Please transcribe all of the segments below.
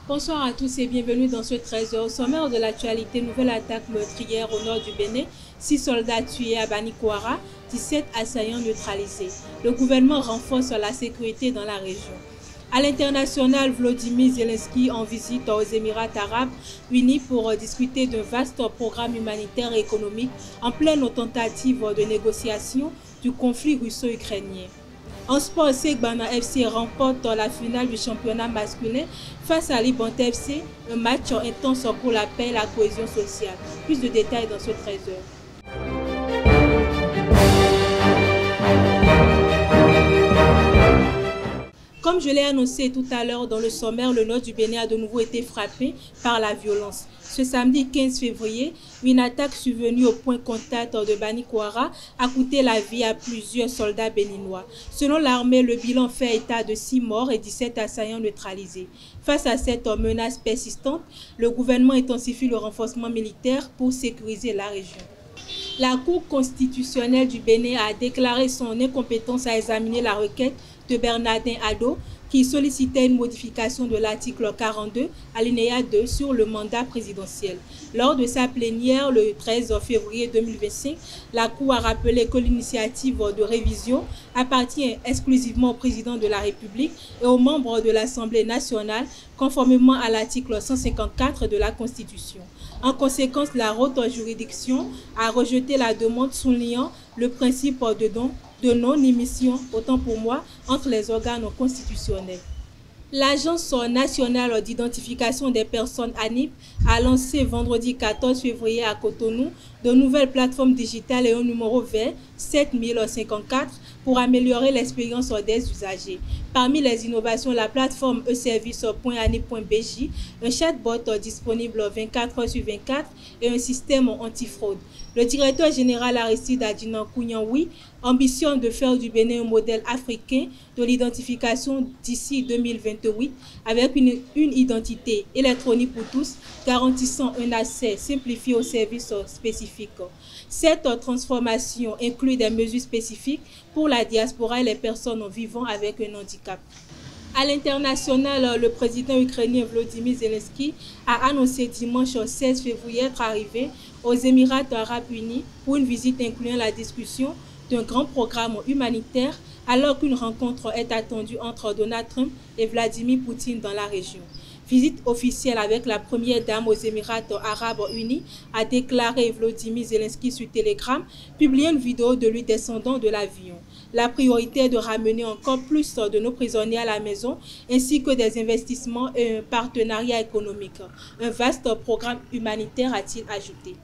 Bonsoir à tous et bienvenue dans ce 13h. Au sommaire de l'actualité, nouvelle attaque meurtrière au nord du Bénin, 6 soldats tués à Banikwara, 17 assaillants neutralisés. Le gouvernement renforce la sécurité dans la région. À l'international, Volodymyr Zelensky en visite aux Émirats arabes unis pour discuter d'un vaste programme humanitaire et économique en pleine tentative de négociation du conflit russo-ukrainien. En sport, Segbana FC remporte la finale du championnat masculin face à Libante FC, un match intense pour la paix et la cohésion sociale. Plus de détails dans ce 13h. Comme je l'ai annoncé tout à l'heure dans le sommaire, le nord du Bénin a de nouveau été frappé par la violence. Ce samedi 15 février, une attaque survenue au point contact de Banikwara a coûté la vie à plusieurs soldats béninois. Selon l'armée, le bilan fait état de 6 morts et 17 assaillants neutralisés. Face à cette menace persistante, le gouvernement intensifie le renforcement militaire pour sécuriser la région. La Cour constitutionnelle du Bénin a déclaré son incompétence à examiner la requête de Bernardin Ado qui sollicitait une modification de l'article 42, alinéa 2 sur le mandat présidentiel. Lors de sa plénière le 13 février 2025, la Cour a rappelé que l'initiative de révision appartient exclusivement au président de la République et aux membres de l'Assemblée nationale, conformément à l'article 154 de la Constitution. En conséquence, la haute juridiction a rejeté la demande soulignant le principe de non-émission, autant pour moi, entre les organes constitutionnels. L'Agence nationale d'identification des personnes ANIP a lancé vendredi 14 février à Cotonou de nouvelles plateformes digitales et un numéro vert 7054 pour améliorer l'expérience des usagers. Parmi les innovations, la plateforme e-service.anip.bj, un chatbot disponible 24 heures sur 24 et un système antifraude. Le directeur général Aristide Adjinan Kounyanwi ambitionne de faire du Bénin un modèle africain de l'identification d'ici 2028 avec une identité électronique pour tous, garantissant un accès simplifié aux services spécifiques. Cette transformation inclut des mesures spécifiques pour la diaspora et les personnes vivant avec un handicap. À l'international, le président ukrainien Volodymyr Zelensky a annoncé dimanche 16 février être arrivé aux Émirats arabes unis pour une visite incluant la discussion d'un grand programme humanitaire alors qu'une rencontre est attendue entre Donald Trump et Vladimir Poutine dans la région. Visite officielle avec la première dame aux Émirats arabes unis, a déclaré Volodymyr Zelensky sur Telegram, publiant une vidéo de lui descendant de l'avion. La priorité est de ramener encore plus de nos prisonniers à la maison, ainsi que des investissements et un partenariat économique. Un vaste programme humanitaire, a-t-il ajouté.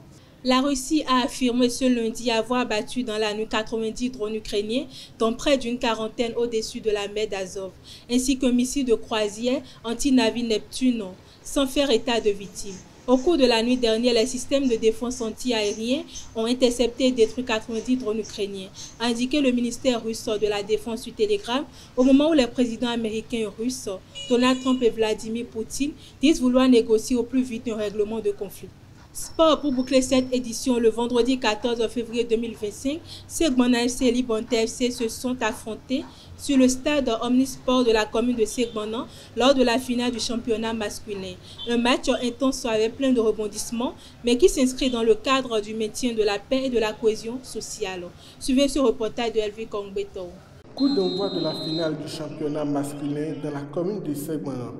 La Russie a affirmé ce lundi avoir battu dans la nuit 90 drones ukrainiens, dont près d'une quarantaine au-dessus de la mer d'Azov, ainsi qu'un missile de croisière anti-navire Neptune, sans faire état de victimes. Au cours de la nuit dernière, les systèmes de défense anti-aériens ont intercepté et détruit 90 drones ukrainiens, a indiqué le ministère russe de la Défense sur Telegram, au moment où les présidents américains et russes, Donald Trump et Vladimir Poutine, disent vouloir négocier au plus vite un règlement de conflit. Sport pour boucler cette édition, le vendredi 14 février 2025, Segbana FC et Libante FC se sont affrontés sur le stade Omnisport de la commune de Segbana lors de la finale du championnat masculin. Un match intense avec plein de rebondissements, mais qui s'inscrit dans le cadre du maintien de la paix et de la cohésion sociale. Suivez ce reportage de Elvi Kongbeto. Coup d'envoi de la finale du championnat masculin dans la commune de Segbana.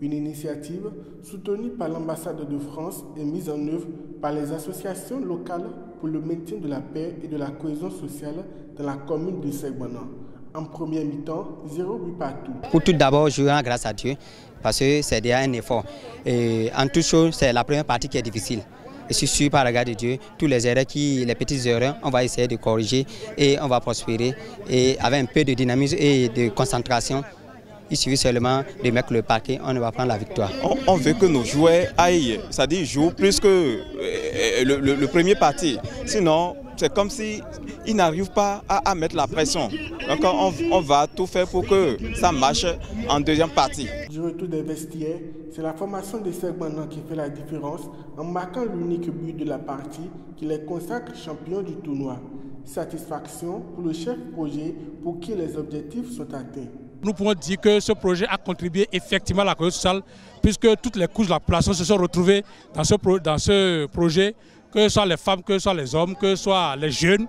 Une initiative soutenue par l'ambassade de France et mise en œuvre par les associations locales pour le maintien de la paix et de la cohésion sociale dans la commune de Segbana. En première mi-temps, 0 but partout. Pour tout d'abord, je rends grâce à Dieu parce que c'est déjà un effort. Et en toute chose, c'est la première partie qui est difficile. Et je suis sûr par la grâce de Dieu, tous les erreurs, les petites erreurs, on va essayer de corriger et on va prospérer. Et avec un peu de dynamisme et de concentration, il suffit seulement de mettre le paquet, on va prendre la victoire. On veut que nos joueurs aillent, c'est-à-dire jouent plus que le premier parti. Sinon, c'est comme si ils n'arrivent pas à mettre la pression. Donc on va tout faire pour que ça marche en deuxième partie. Du retour des vestiaires, c'est la formation des segments qui fait la différence en marquant l'unique but de la partie qui les consacre champions du tournoi. Satisfaction pour le chef projet pour qui les objectifs sont atteints. Nous pouvons dire que ce projet a contribué effectivement à la cohésion sociale puisque toutes les couches de la population se sont retrouvées dans ce projet, que ce soit les femmes, que ce soit les hommes, que ce soit les jeunes.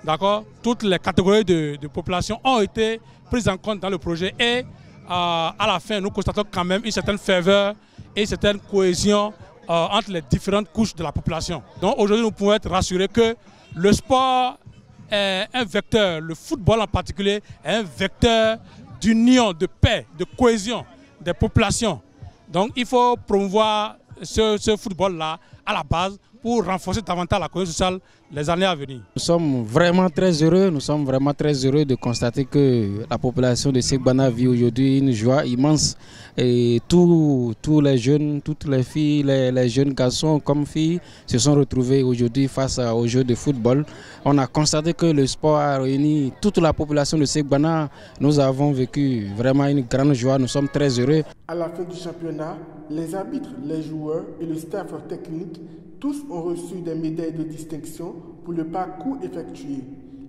D'accord, toutes les catégories de population ont été prises en compte dans le projet et à la fin, nous constatons quand même une certaine ferveur et une certaine cohésion entre les différentes couches de la population. Donc aujourd'hui, nous pouvons être rassurés que le sport est un vecteur, le football en particulier est un vecteur d'union, de paix, de cohésion des populations. Donc il faut promouvoir ce football-là à la base pour renforcer davantage la cohésion sociale les années à venir. Nous sommes vraiment très heureux de constater que la population de Segbana vit aujourd'hui une joie immense. Et tous les jeunes, toutes les filles, les jeunes garçons comme filles se sont retrouvés aujourd'hui face aux jeux de football. On a constaté que le sport a réuni toute la population de Segbana. Nous avons vécu vraiment une grande joie, nous sommes très heureux. À la fin du championnat, les arbitres, les joueurs et le staff technique, tous ont reçu des médailles de distinction pour le parcours effectué.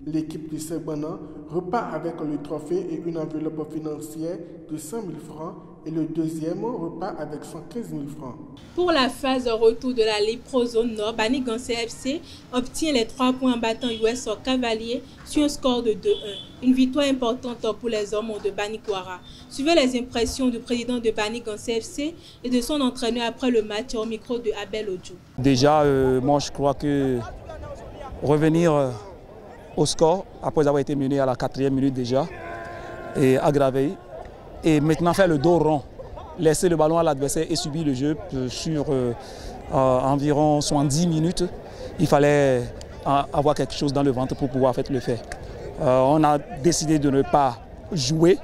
L'équipe du Segbana repart avec le trophée et une enveloppe financière de 100 000 francs et le deuxième repart avec 115 000 francs. Pour la phase de retour de la Ligue Pro Zone Nord, Bani Gansé FC obtient les 3 points en battant US Cavalier sur un score de 2-1. Une victoire importante pour les hommes de Bani Kouara. Suivez les impressions du président de Bani Gansé FC et de son entraîneur après le match au micro de Abel Ojo. Déjà, moi je crois que revenir au score, après avoir été mené à la 4e minute déjà, et aggravé, et maintenant faire le dos rond, laisser le ballon à l'adversaire et subir le jeu sur environ 70 minutes, il fallait avoir quelque chose dans le ventre pour pouvoir le faire. On a décidé de ne pas jouer,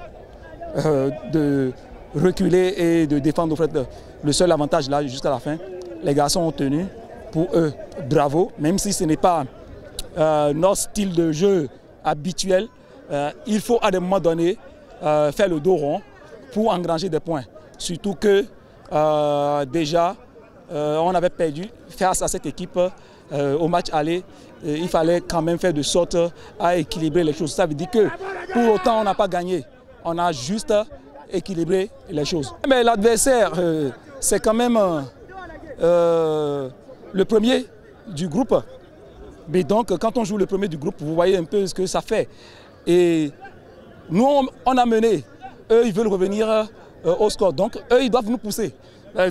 de reculer et de défendre le seul avantage là jusqu'à la fin. Les garçons ont tenu, pour eux, bravo, même si ce n'est pas notre style de jeu habituel, il faut à des moments donnés faire le dos rond pour engranger des points. Surtout que déjà on avait perdu face à cette équipe au match aller. Il fallait quand même faire de sorte à équilibrer les choses. Ça veut dire que pour autant on n'a pas gagné, on a juste équilibré les choses. Mais l'adversaire, c'est quand même le premier du groupe. Mais donc, quand on joue le premier du groupe, vous voyez un peu ce que ça fait. Et nous, on a mené. Eux, ils veulent revenir au score. Donc, eux, ils doivent nous pousser.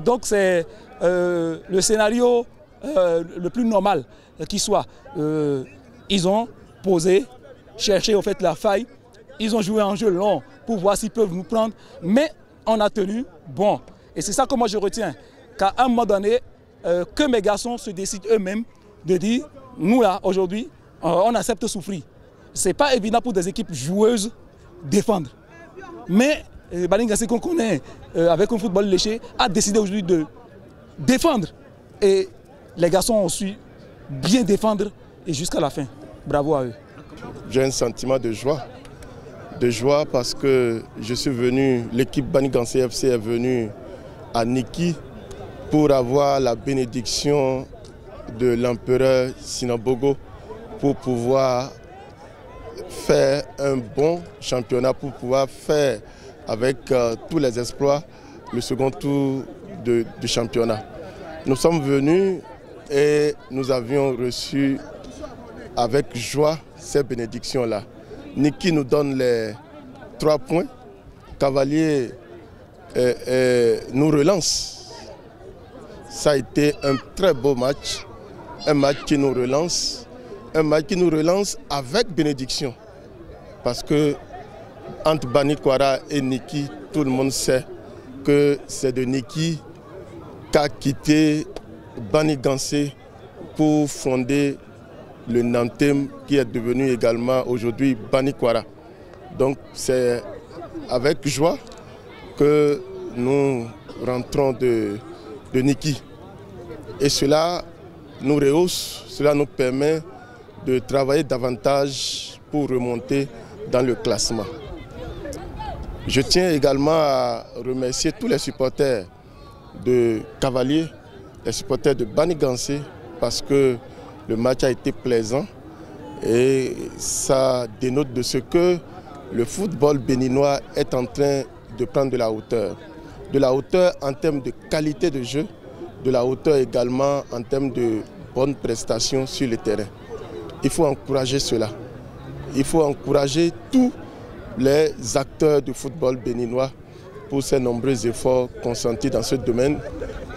Donc, c'est le scénario le plus normal qui soit. Ils ont posé, cherché au fait la faille. Ils ont joué un jeu long pour voir s'ils peuvent nous prendre. Mais on a tenu bon. Et c'est ça que moi je retiens. Qu'à un moment donné, que mes garçons se décident eux-mêmes de dire, nous là, aujourd'hui, on accepte de souffrir. Ce n'est pas évident pour des équipes joueuses défendre. Mais Bani Gansé qu'on connaît avec un football léché a décidé aujourd'hui de défendre. Et les garçons ont su bien défendre et jusqu'à la fin. Bravo à eux. J'ai un sentiment de joie. De joie parce que je suis venu, l'équipe Bani Gansé FC est venue à Niki pour avoir la bénédiction de l'empereur Sinabogo pour pouvoir faire un bon championnat, pour pouvoir faire avec tous les exploits le second tour du championnat. Nous sommes venus et nous avions reçu avec joie ces bénédictions-là. Niki nous donne les 3 points, Cavalier nous relance. Ça a été un très beau match, un match qui nous relance avec bénédiction. Parce que entre Bani Kouara et Niki, tout le monde sait que c'est de Niki qu'a quitté Bani Gansé pour fonder le Nantem qui est devenu également aujourd'hui Bani Kouara. Donc c'est avec joie que nous rentrons de Niki. Et cela nous rehausse, cela nous permet de travailler davantage pour remonter dans le classement. Je tiens également à remercier tous les supporters de Cavalier, les supporters de Banigansé, parce que le match a été plaisant et ça dénote de ce que le football béninois est en train de prendre de la hauteur. De la hauteur en termes de qualité de jeu, de la hauteur également en termes de bonnes prestations sur le terrain. Il faut encourager cela. Il faut encourager tous les acteurs du football béninois pour ces nombreux efforts consentis dans ce domaine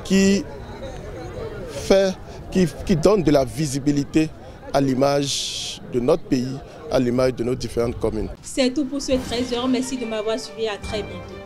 qui donnent de la visibilité à l'image de notre pays, à l'image de nos différentes communes. C'est tout pour ce 13h. Merci de m'avoir suivi. À très bientôt.